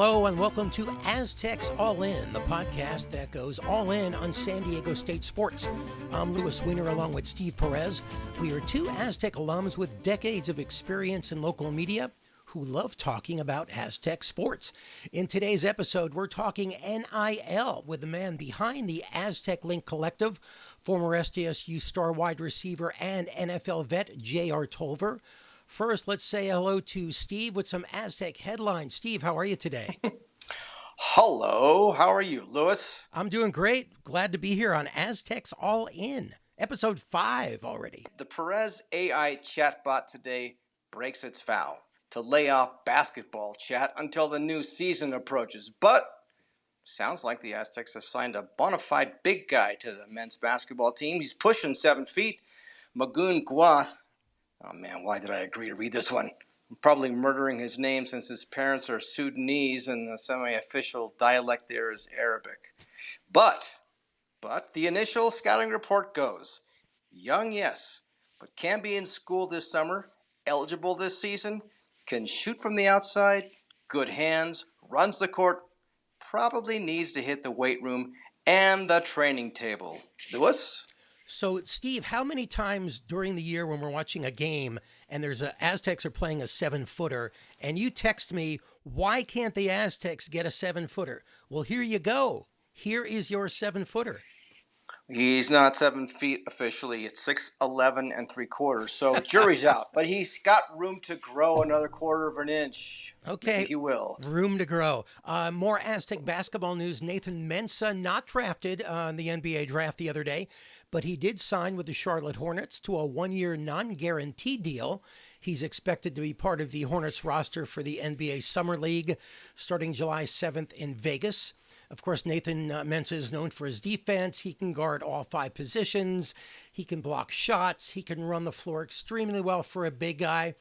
Hello and welcome to Aztecs All In, the podcast that goes all in on San Diego State sports. I'm Louis Weiner along with Steve Perez. We are two Aztec alums with decades of experience in local media who love talking about Aztec sports. In today's episode, we're talking NIL with the man behind the Aztec Link Collective, former SDSU star wide receiver and NFL vet JR Tolver. First, let's say hello to Steve with some Aztec headlines. Steve, how are you today? Hello, how are you, Louis? I'm doing great. Glad to be here on Aztecs All In, episode 5 already. The Perez AI chatbot today breaks its vow to lay off basketball chat until the new season approaches. But sounds like the Aztecs have signed a bona fide big guy to the men's basketball team. He's pushing 7 feet. Magoon Gwath. Oh man, why did I agree to read this one? I'm probably murdering his name since his parents are Sudanese and the semi-official dialect there is Arabic. But the initial scouting report goes, young, yes, but can be in school this summer, eligible this season, can shoot from the outside, good hands, runs the court, probably needs to hit the weight room and the training table. Louis? So, Steve, how many times during the year when we're watching a game and Aztecs are playing a 7-footer and you text me, why can't the Aztecs get a 7-footer? Well, here you go. Here is your 7-footer. He's not 7 feet officially. It's 6'11" and 3/4. So jury's out. But he's got room to grow another 1/4 of an inch. Okay. Maybe he will. Room to grow. More Aztec basketball news. Nathan Mensah not drafted on the NBA draft the other day, but he did sign with the Charlotte Hornets to a 1-year non-guaranteed deal. He's expected to be part of the Hornets roster for the NBA Summer League starting July 7th in Vegas. Of course, Nathan Mensah is known for his defense. He can guard all 5 positions. He can block shots. He can run the floor extremely well for a big guy.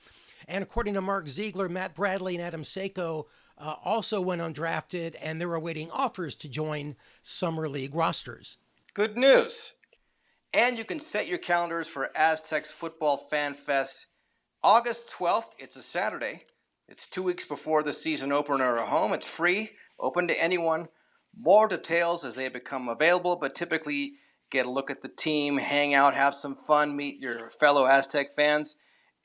And according to Mark Ziegler, Matt Bradley and Adam Seiko also went undrafted, and they're awaiting offers to join Summer League rosters. Good news. And you can set your calendars for Aztecs Football Fan Fest August 12th. It's a Saturday. It's 2 weeks before the season opener at home. It's free, open to anyone. More details as they become available, but typically get a look at the team, hang out, have some fun, meet your fellow Aztec fans,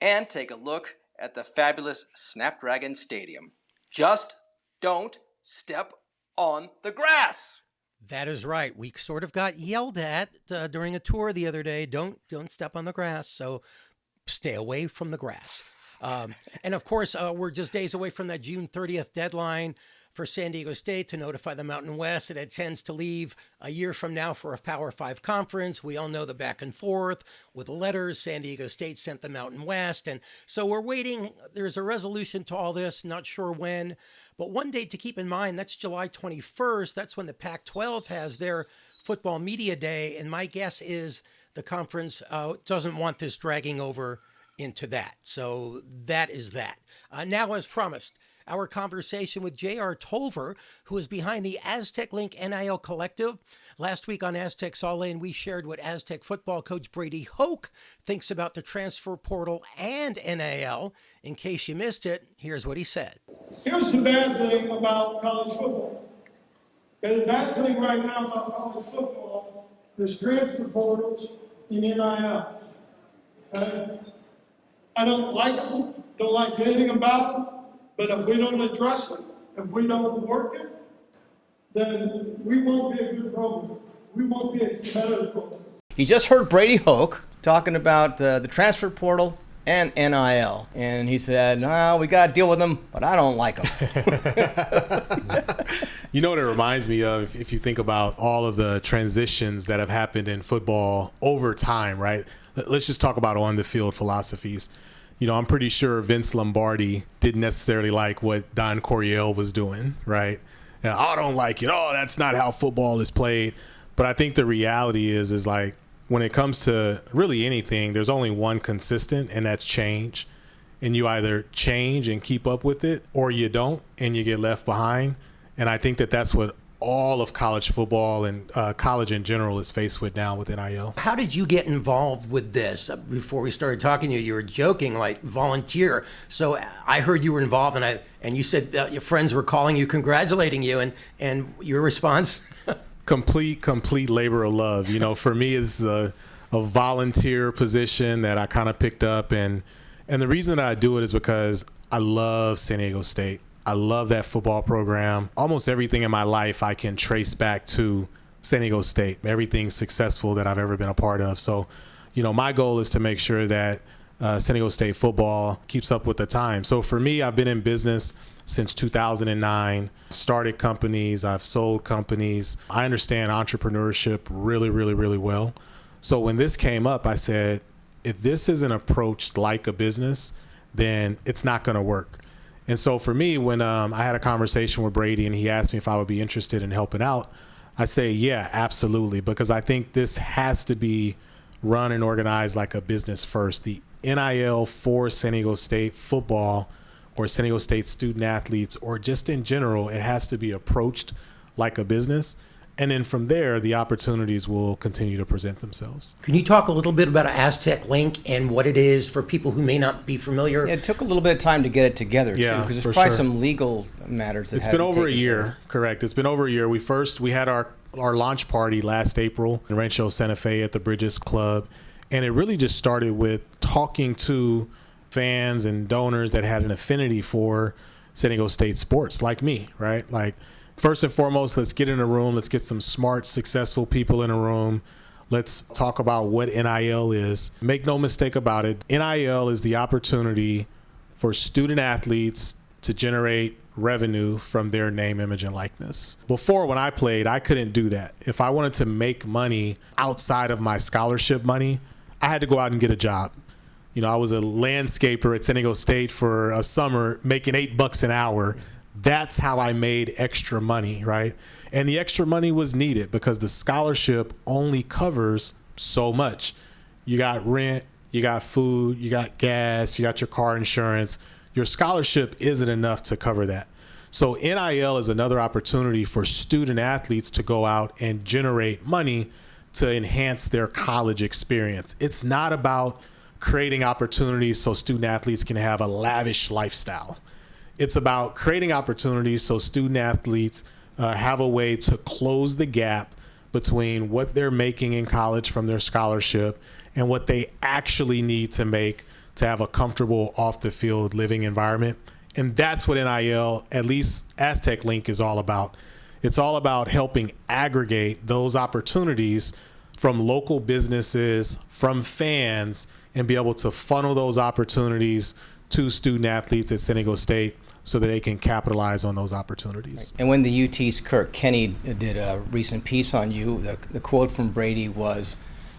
and take a look at the fabulous Snapdragon Stadium. Just don't step on the grass. That is right. We sort of got yelled at during a tour the other day. Don't step on the grass. So stay away from the grass. And of course, we're just days away from that June 30th deadline for San Diego State to notify the Mountain West that it tends to leave a year from now for a Power 5 conference. We all know the back and forth with letters. San Diego State sent the Mountain West. And so we're waiting. There's a resolution to all this, not sure when. But one date to keep in mind, that's July 21st. That's when the Pac-12 has their football media day. And my guess is the conference doesn't want this dragging over into that. So that is that. Now, as promised, our conversation with JR Tolver, who is behind the Aztec Link NIL Collective. Last week on Aztecs All In, we shared what Aztec football coach Brady Hoke thinks about the transfer portal and NIL. In case you missed it, here's what he said. Here's the bad thing about college football. And the bad thing right now about college football is transfer portals and NIL. I don't like them, don't like anything about them. But if we don't address it, if we don't work it, then we won't be a good program. We won't be a competitive program. You just heard Brady Hoke talking about the transfer portal and NIL. And he said, no, we got to deal with them, but I don't like them. You know what it reminds me of, if you think about all of the transitions that have happened in football over time, right? Let's just talk about on-the-field philosophies. You know, I'm pretty sure Vince Lombardi didn't necessarily like what Don Coryell was doing, right? And I don't like it. Oh, that's not how football is played. But I think the reality is like when it comes to really anything, there's only one consistent, and that's change. And you either change and keep up with it, or you don't, and you get left behind. And I think that that's what all of college football and college in general is faced with now with NIL. How did you get involved with this? Before we started talking to you, you were joking, like volunteer. So I heard you were involved, and you said that your friends were calling you, congratulating you, and your response? Complete labor of love. You know, for me, it's a volunteer position that I kind of picked up, and the reason that I do it is because I love San Diego State. I love that football program. Almost everything in my life I can trace back to San Diego State, everything successful that I've ever been a part of. So, you know, my goal is to make sure that San Diego State football keeps up with the time. So for me, I've been in business since 2009, started companies, I've sold companies. I understand entrepreneurship really, really, really well. So when this came up, I said, if this isn't approached like a business, then it's not going to work. And so for me, when I had a conversation with Brady and he asked me if I would be interested in helping out, I say, yeah, absolutely, because I think this has to be run and organized like a business first. The NIL for San Diego State football or San Diego State student athletes or just in general, it has to be approached like a business. And then from there, the opportunities will continue to present themselves. Can you talk a little bit about Aztec Link and what it is for people who may not be familiar? Yeah, it took a little bit of time to get it together, too, Yeah, because for there's probably sure. some legal matters that It's had been to over a take year, place. correct. It's been over a year. We had our launch party last April in Rancho Santa Fe at the Bridges Club. And it really just started with talking to fans and donors that had an affinity for San Diego State sports, like me, right? Like, first and foremost, let's get in a room. Let's get some smart, successful people in a room. Let's talk about what NIL is. Make no mistake about it. NIL is the opportunity for student athletes to generate revenue from their name, image, and likeness. Before, when I played, I couldn't do that. If I wanted to make money outside of my scholarship money, I had to go out and get a job. You know, I was a landscaper at San Diego State for a summer, making $8 an hour. That's how I made extra money, right? And the extra money was needed because the scholarship only covers so much. You got rent, you got food, you got gas, you got your car insurance. Your scholarship isn't enough to cover that. So NIL is another opportunity for student athletes to go out and generate money to enhance their college experience. It's not about creating opportunities so student athletes can have a lavish lifestyle. It's about creating opportunities so student athletes have a way to close the gap between what they're making in college from their scholarship and what they actually need to make to have a comfortable off-the-field living environment. And that's what NIL, at least Aztec Link, is all about. It's all about helping aggregate those opportunities from local businesses, from fans, and be able to funnel those opportunities to student athletes at San Diego State so that they can capitalize on those opportunities. And when the UT's Kirk Kenny did a recent piece on you, the quote from Brady was,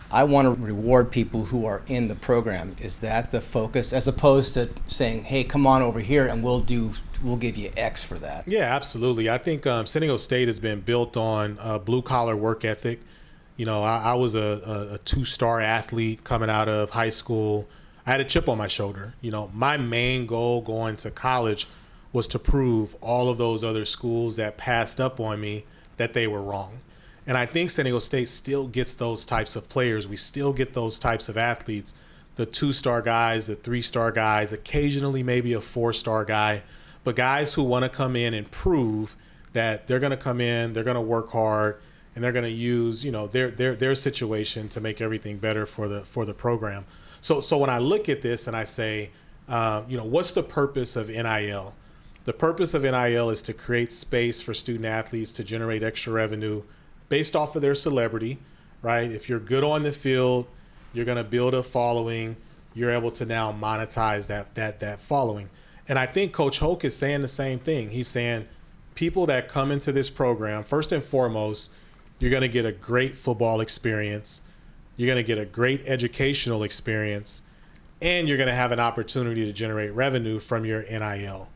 I want to reward people who are in the program. Is that the focus, as opposed to saying, hey, come on over here and we'll give you X for that? Yeah, absolutely. I think San Diego State has been built on blue-collar work ethic. You know, I was a two-star athlete coming out of high school. I had a chip on my shoulder. You know, my main goal going to college was to prove all of those other schools that passed up on me that they were wrong. And I think San Diego State still gets those types of players. We still get those types of athletes, the two-star guys, the three-star guys, occasionally maybe a four-star guy, but guys who want to come in and prove that they're going to come in, they're going to work hard, and they're going to use, you know, their situation to make everything better for the program. So when I look at this and I say, you know, what's the purpose of NIL? The purpose of NIL is to create space for student athletes to generate extra revenue based off of their celebrity, right? If you're good on the field, you're going to build a following. You're able to now monetize that following. And I think Coach Hoke is saying the same thing. He's saying people that come into this program, first and foremost, you're going to get a great football experience. You're going to get a great educational experience, and you're going to have an opportunity to generate revenue from your NIL.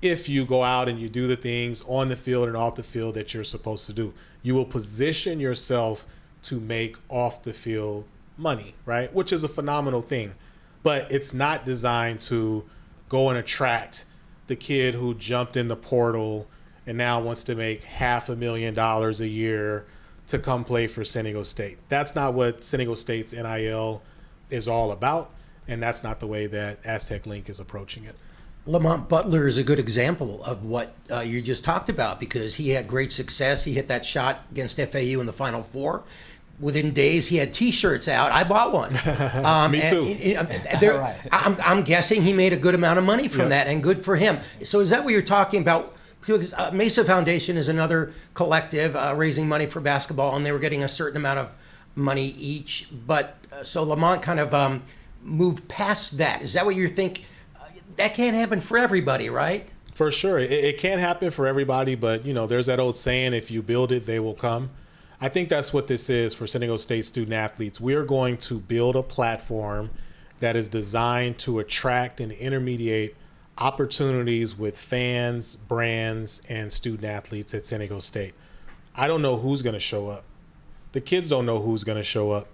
If you go out and you do the things on the field and off the field that you're supposed to do, you will position yourself to make off the field money, right? Which is a phenomenal thing, but it's not designed to go and attract the kid who jumped in the portal and now wants to make $500,000 a year to come play for San Diego State. That's not what San Diego State's NIL is all about, and that's not the way that Aztec Link is approaching it. Lamont Butler is a good example of what you just talked about, because he had great success. He hit that shot against FAU in the Final Four. Within days, he had T-shirts out. I bought one. Me too. Right. I'm guessing he made a good amount of money from that, and good for him. So is that what you're talking about? Because Mesa Foundation is another collective raising money for basketball, and they were getting a certain amount of money each. But so Lamont kind of moved past that. Is that what you think? That can't happen for everybody, right? For sure. It can't happen for everybody, but, there's that old saying, if you build it, they will come. I think that's what this is for San Diego State student athletes. We are going to build a platform that is designed to attract and intermediate opportunities with fans, brands, and student athletes at San Diego State. I don't know who's going to show up. The kids don't know who's going to show up.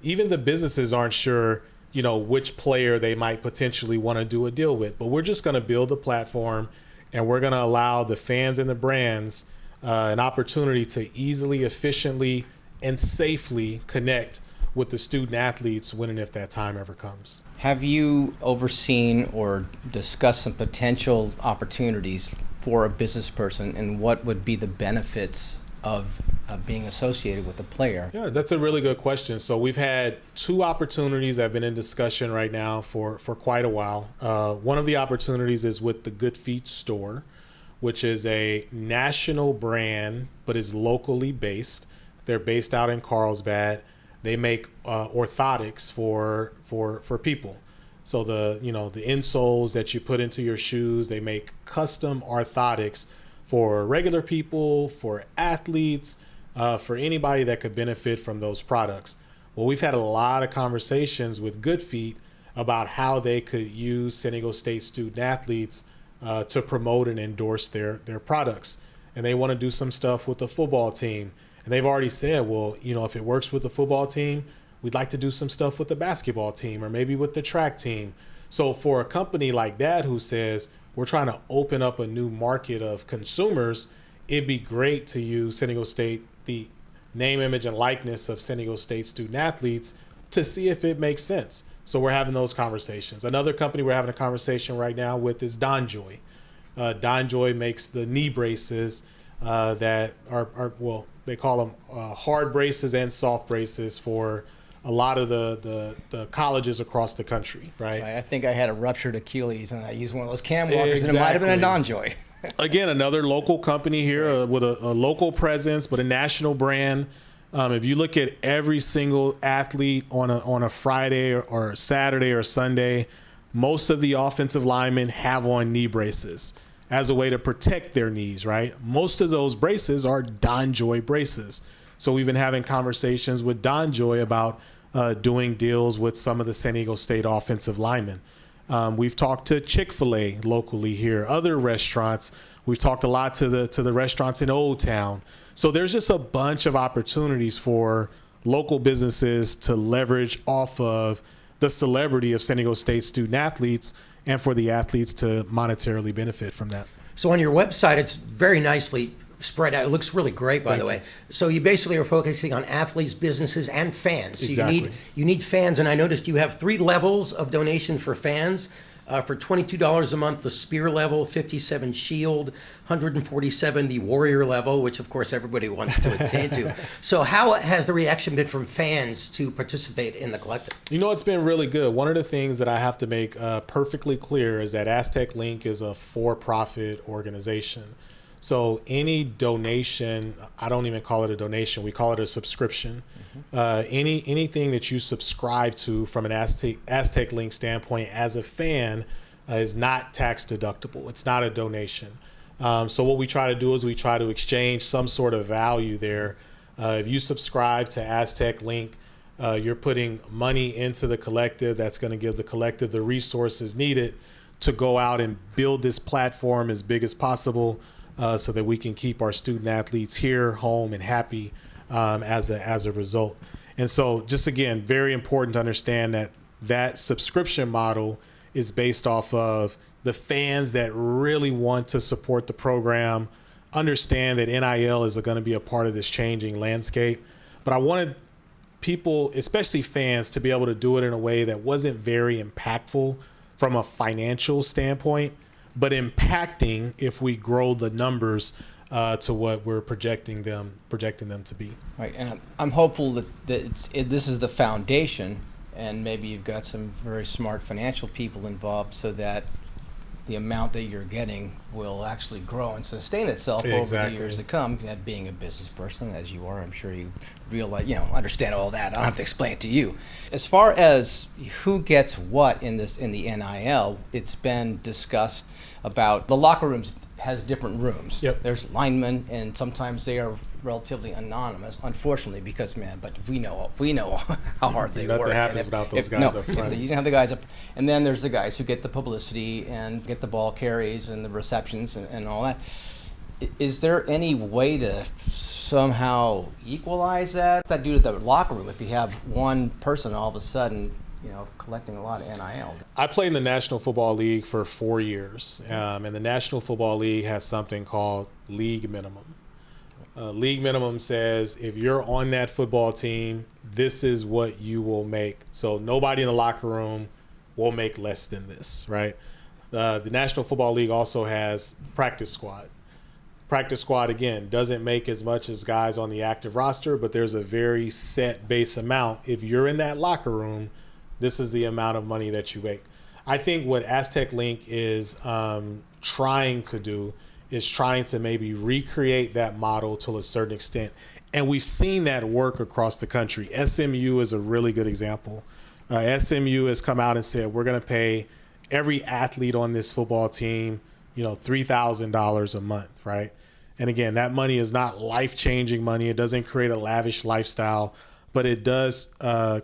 Even the businesses aren't sure, which player they might potentially want to do a deal with. But we're just going to build a platform, and we're going to allow the fans and the brands an opportunity to easily, efficiently, and safely connect with the student athletes when and if that time ever comes. Have you overseen or discussed some potential opportunities for a business person, and what would be the benefits of being associated with a player? Yeah, that's a really good question. So we've had 2 opportunities that have been in discussion right now for quite a while. One of the opportunities is with the Good Feet store, which is a national brand but is locally based. They're based out in Carlsbad. They make orthotics for people. So the insoles that you put into your shoes, they make custom orthotics for regular people, for athletes, for anybody that could benefit from those products. Well, we've had a lot of conversations with Good Feet about how they could use San Diego State student athletes to promote and endorse their products. And they want to do some stuff with the football team. And they've already said, well, if it works with the football team, we'd like to do some stuff with the basketball team or maybe with the track team. So for a company like that who says, we're trying to open up a new market of consumers, it'd be great to use San Diego State, the name, image, and likeness of San Diego State student athletes, to see if it makes sense. So we're having those conversations. Another company we're having a conversation right now with is DonJoy. DonJoy makes the knee braces that are they call them hard braces and soft braces for a lot of the colleges across the country, right? I think I had a ruptured Achilles and I used one of those cam walkers, and it might have been a DonJoy. Again, another local company here with a local presence, but a national brand. If you look at every single athlete on a Friday or Saturday or Sunday, most of the offensive linemen have on knee braces as a way to protect their knees, right? Most of those braces are DonJoy braces. So we've been having conversations with DonJoy about doing deals with some of the San Diego State offensive linemen. We've talked to Chick-fil-A locally here, other restaurants. We've talked a lot to the restaurants in Old Town. So there's just a bunch of opportunities for local businesses to leverage off of the celebrity of San Diego State student athletes, and for the athletes to monetarily benefit from that. So on your website, it's very nicely spread out. It looks really great, by the way. So you basically are focusing on athletes, businesses, and fans. So Exactly. you need fans, and I noticed you have 3 levels of donation for fans. For $22 a month, the Spear level, $57 Shield, $147 the Warrior level, which of course everybody wants to attain to. So how has the reaction been from fans to participate in the collective? It's been really good. One of the things that I have to make perfectly clear is that Aztec Link is a for-profit organization. So any donation, I don't even call it a donation, we call it a subscription. Anything that you subscribe to from an Aztec Link standpoint as a fan is not tax deductible. It's not a donation. So what we try to do is we try to exchange some sort of value there. If you subscribe to Aztec Link, you're putting money into the collective that's going to give the collective the resources needed to go out and build this platform as big as possible, so that we can keep our student athletes here, home, and happy as a result. And so just again, very important to understand that subscription model is based off of the fans that really want to support the program, understand that NIL is going to be a part of this changing landscape. But I wanted people, especially fans, to be able to do it in a way that wasn't very impactful from a financial standpoint, but impacting if we grow the numbers to what we're projecting them to be. Right, and I'm hopeful that this is the foundation, and maybe you've got some very smart financial people involved, so that the amount that you're getting will actually grow and sustain itself over the years to come. And being a business person, as you are, I'm sure you realize, understand all that. I don't have to explain it to you. As far as who gets what in the NIL, it's been discussed about the locker rooms has different rooms. Yep. There's linemen, and sometimes they are relatively anonymous, unfortunately, because but we know how hard they work. Nothing happens without those guys up front. You don't have the guys up, and then there's the guys who get the publicity and get the ball carries and the receptions and all that. Is there any way to somehow equalize that? What's that do to the locker room if you have one person all of a sudden, collecting a lot of NIL? I played in the National Football League for 4 years, and the National Football League has something called league minimum. League minimum says if you're on that football team, this is what you will make. So nobody in the locker room will make less than this, right? The National Football League also has practice squad. Practice squad, again, doesn't make as much as guys on the active roster, but there's a very set base amount. If you're in that locker room, this is the amount of money that you make. I think what Aztec Link is trying to do is trying to maybe recreate that model to a certain extent. And we've seen that work across the country. SMU is a really good example. SMU has come out and said, we're going to pay every athlete on this football team, $3,000 a month, right? And again, that money is not life-changing money. It doesn't create a lavish lifestyle, but it does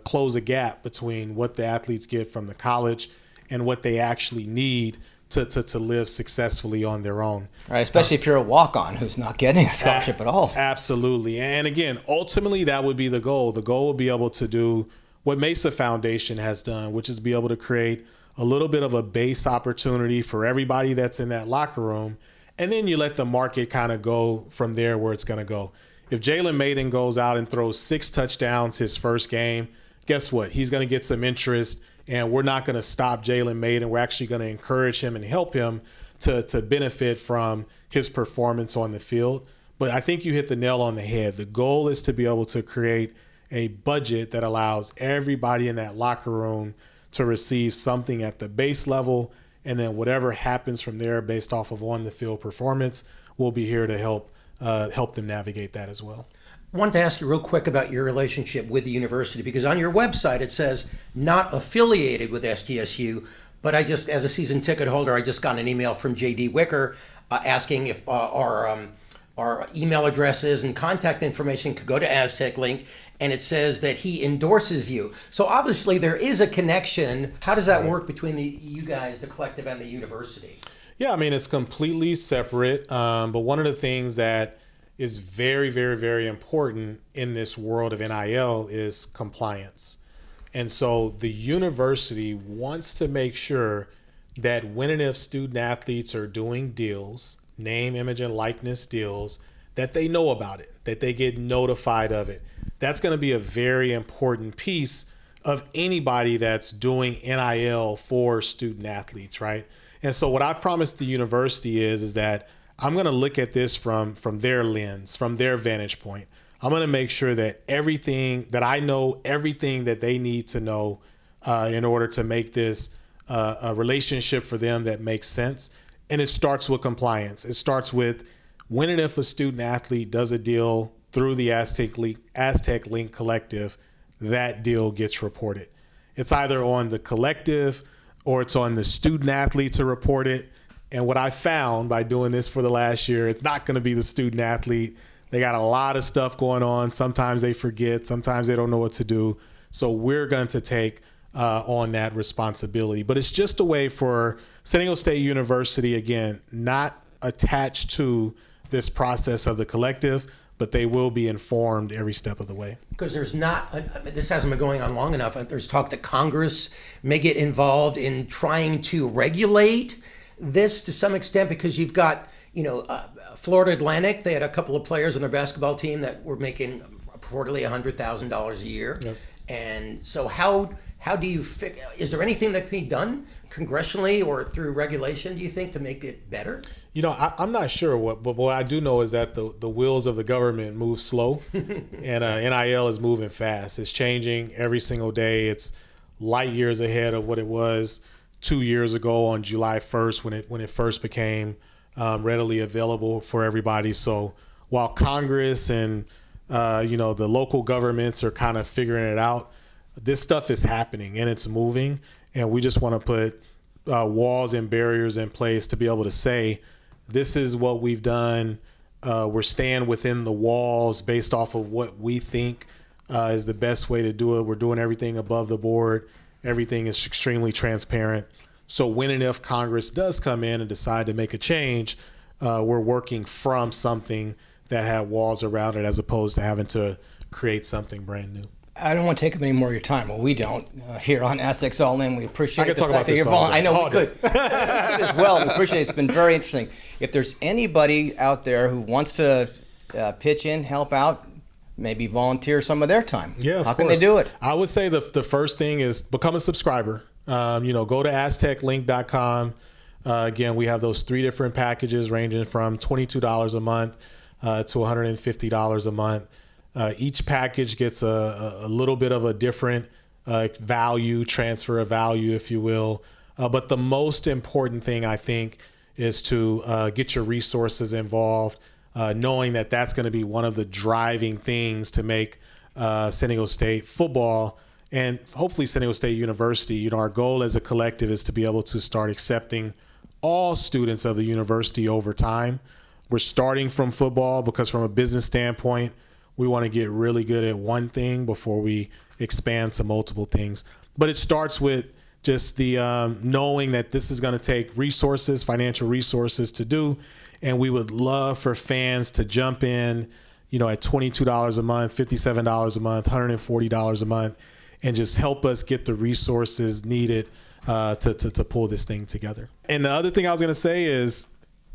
close a gap between what the athletes get from the college and what they actually need to live successfully on their own. Right, especially if you're a walk-on who's not getting a scholarship at all. Absolutely. And again, ultimately, that would be the goal. The goal would be able to do what Mesa Foundation has done, which is be able to create a little bit of a base opportunity for everybody that's in that locker room. And then you let the market kind of go from there where it's going to go. If Jalen Maiden goes out and throws 6 touchdowns his first game, guess what? He's going to get some interest. And we're not going to stop Jalen Maiden. We're actually going to encourage him and help him to benefit from his performance on the field. But I think you hit the nail on the head. The goal is to be able to create a budget that allows everybody in that locker room to receive something at the base level. And then whatever happens from there based off of on-the-field performance, we'll be here to help them navigate that as well. I wanted to ask you real quick about your relationship with the university, because on your website it says not affiliated with SDSU, but as a season ticket holder, I just got an email from J.D. Wicker asking if our email addresses and contact information could go to Aztec Link, and it says that he endorses you. So obviously there is a connection. How does that work between you guys, the collective, and the university? Yeah, I mean, it's completely separate, but one of the things that is very, very, very important in this world of NIL is compliance. And so the university wants to make sure that when and if student athletes are doing deals, name, image, and likeness deals, that they know about it, that they get notified of it. That's going to be a very important piece of anybody that's doing NIL for student athletes, right? And so what I've promised the university is that I'm going to look at this from their lens, from their vantage point. I'm going to make sure that everything that they need to know in order to make this a relationship for them that makes sense. And it starts with compliance. It starts with when and if a student athlete does a deal through the Aztec Link Collective, that deal gets reported. It's either on the collective or it's on the student athlete to report it. And what I found by doing this for the last year, it's not going to be the student athlete. They got a lot of stuff going on. Sometimes they forget. Sometimes they don't know what to do. So we're going to take on that responsibility. But it's just a way for San Diego State University, again, not attached to this process of the collective, but they will be informed every step of the way. Because this hasn't been going on long enough. There's talk that Congress may get involved in trying to regulate this to some extent, because you've got Florida Atlantic, they had a couple of players on their basketball team that were making reportedly $100,000 a year. Yep. And so how do you is there anything that can be done congressionally or through regulation, do you think, to make it better? I'm not sure but what I do know is that the wheels of the government move slow, and NIL is moving fast. It's changing every single day. It's light years ahead of what it was 2 years ago on July 1st when it first became readily available for everybody. So while Congress and the local governments are kind of figuring it out, this stuff is happening and it's moving, and we just want to put walls and barriers in place to be able to say, this is what we've done. We're staying within the walls based off of what we think is the best way to do it. We're doing everything above the board. Everything is extremely transparent. So when and if Congress does come in and decide to make a change, we're working from something that had walls around it as opposed to having to create something brand new. I don't want to take up any more of your time. Well, we don't here on Aztecs All In. We appreciate I could the talk fact about that this you're all day. I know All we day. could as well. We appreciate it. It's been very interesting. If there's anybody out there who wants to pitch in, help out, maybe volunteer some of their time, Yeah, how can they do it? I would say the first thing is become a subscriber. Go to azteclink.com. Again, we have those 3 different packages ranging from $22 a month to $150 a month. Each package gets a little bit of a different transfer of value, if you will. But the most important thing, I think, is to get your resources involved, knowing that that's going to be one of the driving things to make San Diego State football and hopefully San Diego State University. Our goal as a collective is to be able to start accepting all students of the university over time. We're starting from football because from a business standpoint, we want to get really good at one thing before we expand to multiple things. But it starts with just the knowing that this is going to take resources, financial resources to do. And we would love for fans to jump in, at $22 a month, $57 a month, $140 a month, and just help us get the resources needed to pull this thing together. And the other thing I was going to say is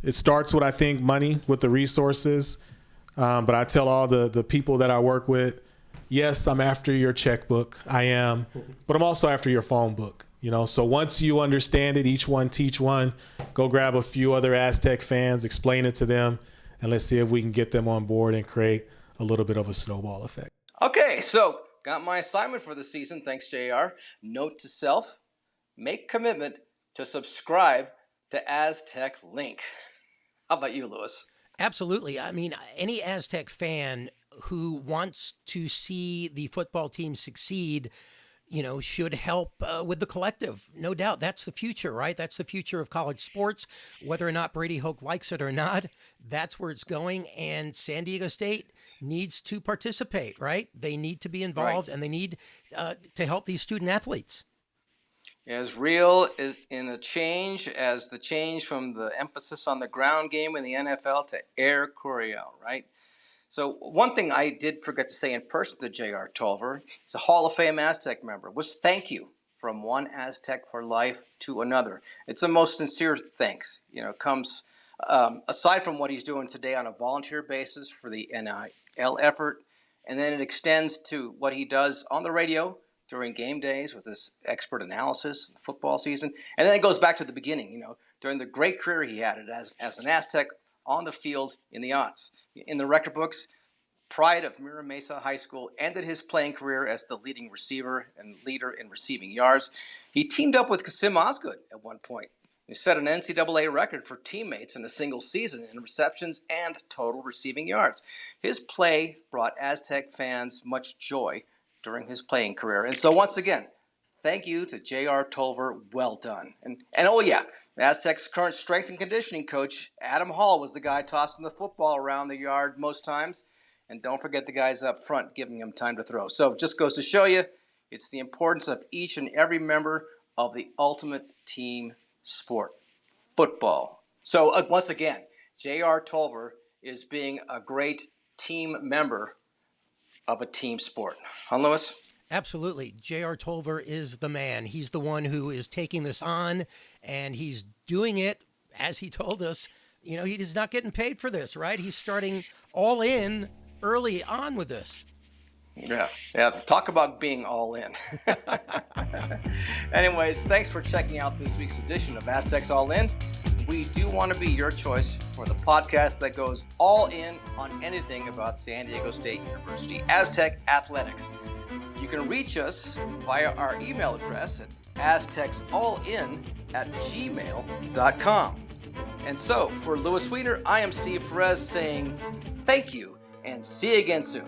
it starts with, I think, money, with the resources. But I tell all the people that I work with, yes, I'm after your checkbook. I am. But I'm also after your phone book. So once you understand it, each one teach one, go grab a few other Aztec fans, explain it to them, and let's see if we can get them on board and create a little bit of a snowball effect. Okay, so got my assignment for the season. Thanks, JR. Note to self, make commitment to subscribe to Aztec Link. How about you, Louis? Absolutely. I mean, any Aztec fan who wants to see the football team succeed, should help with the collective. No doubt. That's the future, right? That's the future of college sports. Whether or not Brady Hoke likes it or not, that's where it's going. And San Diego State needs to participate, right? They need to be involved, right, and they need to help these student athletes. As real in a change as the change from the emphasis on the ground game in the NFL to Air Coryell, right? So one thing I did forget to say in person to JR Tolver, he's a Hall of Fame Aztec member, was thank you from one Aztec for life to another. It's a most sincere thanks. Comes aside from what he's doing today on a volunteer basis for the NIL effort, and then it extends to what he does on the radio during game days with this expert analysis of the football season. And then it goes back to the beginning, during the great career he had as an Aztec on the field in the aughts. In the record books, pride of Mira Mesa High School ended his playing career as the leading receiver and leader in receiving yards. He teamed up with Kasim Osgood at one point. He set an NCAA record for teammates in a single season in receptions and total receiving yards. His play brought Aztec fans much joy during his playing career. And so once again, thank you to JR Tolver. Well done. And oh yeah, Aztec's current strength and conditioning coach, Adam Hall, was the guy tossing the football around the yard most times. And don't forget the guys up front giving him time to throw. So just goes to show you, it's the importance of each and every member of the ultimate team sport, football. So once again, JR Tolver is being a great team member of a team sport. Huh, Louis? Absolutely. JR Tolver is the man. He's the one who is taking this on, and he's doing it, as he told us, You know, he's not getting paid for this, right? He's starting all in early on with this. Yeah. Talk about being all in. Anyways, thanks for checking out this week's edition of Aztecs All In. We do want to be your choice for the podcast that goes all in on anything about San Diego State University Aztec athletics. You can reach us via our email address at aztecsallin@gmail.com. And so, for Louis Weiner, I am Steve Perez saying thank you and see you again soon.